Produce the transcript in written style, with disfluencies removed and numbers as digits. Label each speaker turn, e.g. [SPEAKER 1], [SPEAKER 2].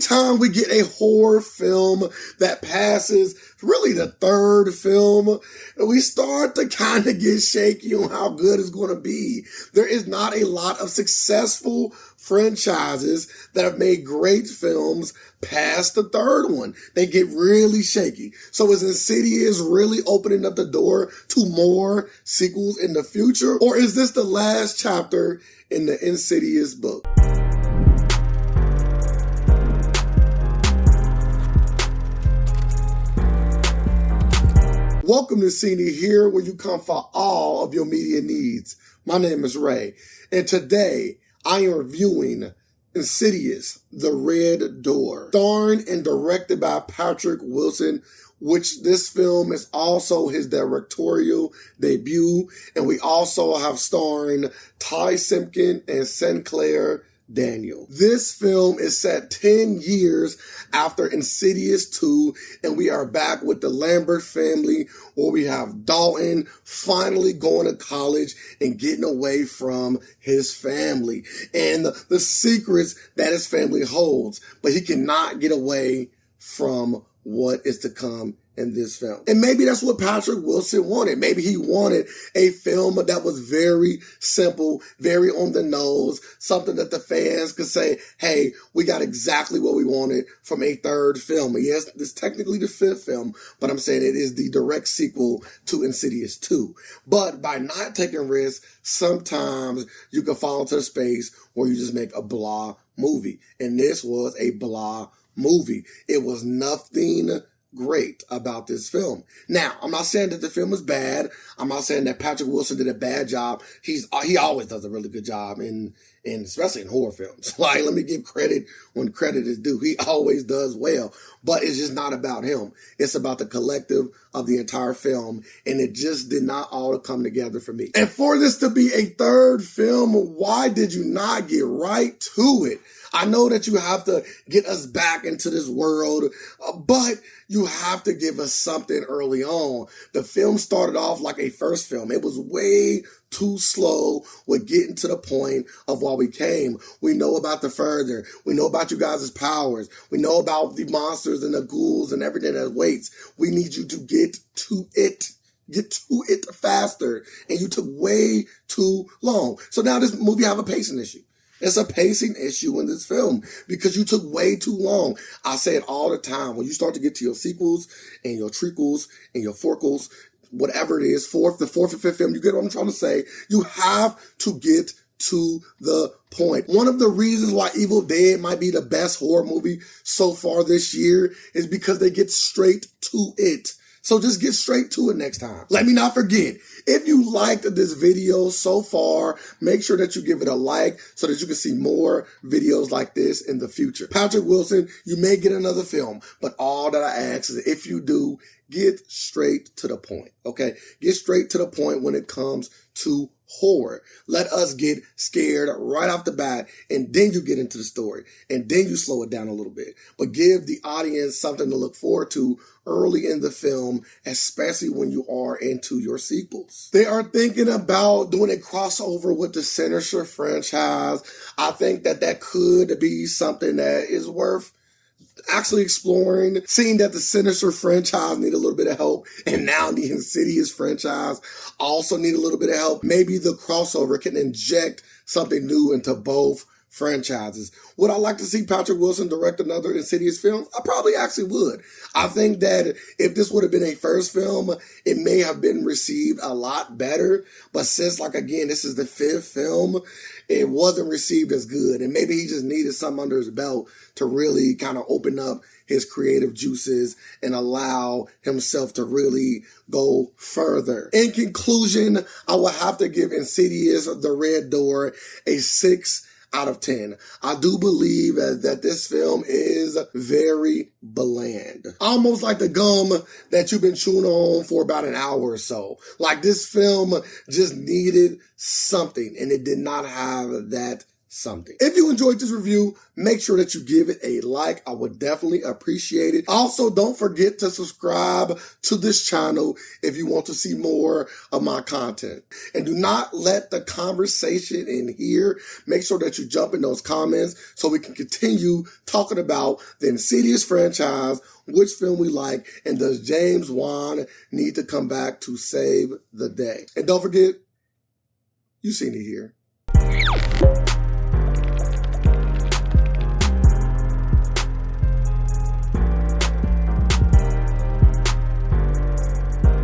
[SPEAKER 1] anytime we get a horror film that passes really the third film, we start to kind of get shaky on how good it's going to be. There is not a lot of successful franchises that have made great films past the third one. They get really shaky. So is Insidious really opening up the door to more sequels in the future? Or is this the last chapter in the Insidious book? Welcome to Cine, here where you come for all of your media needs. My name is Ray, and today I am reviewing Insidious, The Red Door, starring and directed by Patrick Wilson, which this film is also his directorial debut, and we also have starring Ty Simpkin and Sinclair Daniel. This film is set 10 years after Insidious 2, and we are back with the Lambert family, where we have Dalton finally going to college and getting away from his family and the secrets that his family holds, but he cannot get away from what is to come in this film. And maybe that's what Patrick Wilson wanted. Maybe he wanted a film that was very simple, very on the nose, something that the fans could say, hey, we got exactly what we wanted from a third film. And yes, it's technically the fifth film, but I'm saying it is the direct sequel to Insidious 2. But by not taking risks, sometimes you can fall into a space where you just make a blah movie. And this was a blah movie. It was nothing great about this film. Now, I'm not saying that the film is bad. I'm not saying that Patrick Wilson did a bad job. He always does a really good job in especially in horror films. Like, let me give credit when credit is due. He always does well, but it's just not about him. It's about the collective of the entire film, and it just did not all come together for me. And for this to be a third film, why did you not get right to it? I know that you have to get us back into this world, but you have to give us something early on. The film started off like a first film. It was way too slow with getting to the point of why we came. We know about the further. We know about you guys' powers. We know about the monsters and the ghouls and everything that waits. We need you to get to it. Get to it faster. And you took way too long. So now this movie have a pacing issue. It's a pacing issue in this film because you took way too long. I say it all the time. When you start to get to your sequels and your trequels and your forquels, whatever it is, the fourth and fifth film, you get what I'm trying to say. You have to get to the point. One of the reasons why Evil Dead might be the best horror movie so far this year is because they get straight to it. So just get straight to it next time. Let me not forget, if you liked this video so far, make sure that you give it a like so that you can see more videos like this in the future. Patrick Wilson, you may get another film, but all that I ask is if you do, get straight to the point, okay? Get straight to the point when it comes to horror. Let us get scared right off the bat, and then you get into the story, and then you slow it down a little bit. But give the audience something to look forward to early in the film, especially when you are into your sequels. They are thinking about doing a crossover with the Sinister franchise. I think that could be something that is worth actually exploring, seeing that the Sinister franchise need a little bit of help, and now the Insidious franchise also need a little bit of help. Maybe the crossover can inject something new into both franchises. Would I like to see Patrick Wilson direct another Insidious film? I probably actually would. I think that if this would have been a first film, it may have been received a lot better. But since, like, again, this is the fifth film, it wasn't received as good. And maybe he just needed something under his belt to really kind of open up his creative juices and allow himself to really go further. In conclusion, I would have to give Insidious, The Red Door, a 6 out of 10. I do believe that this film is very bland. Almost like the gum that you've been chewing on for about an hour or so. Like, this film just needed something, and it did not have that something. If you enjoyed this review, make sure that you give it a like. I would definitely appreciate it. Also, don't forget to subscribe to this channel if you want to see more of my content. And do not let the conversation in here. Make sure that you jump in those comments so we can continue talking about the Insidious franchise, which film we like, and does James Wan need to come back to save the day? And don't forget, you seen it here.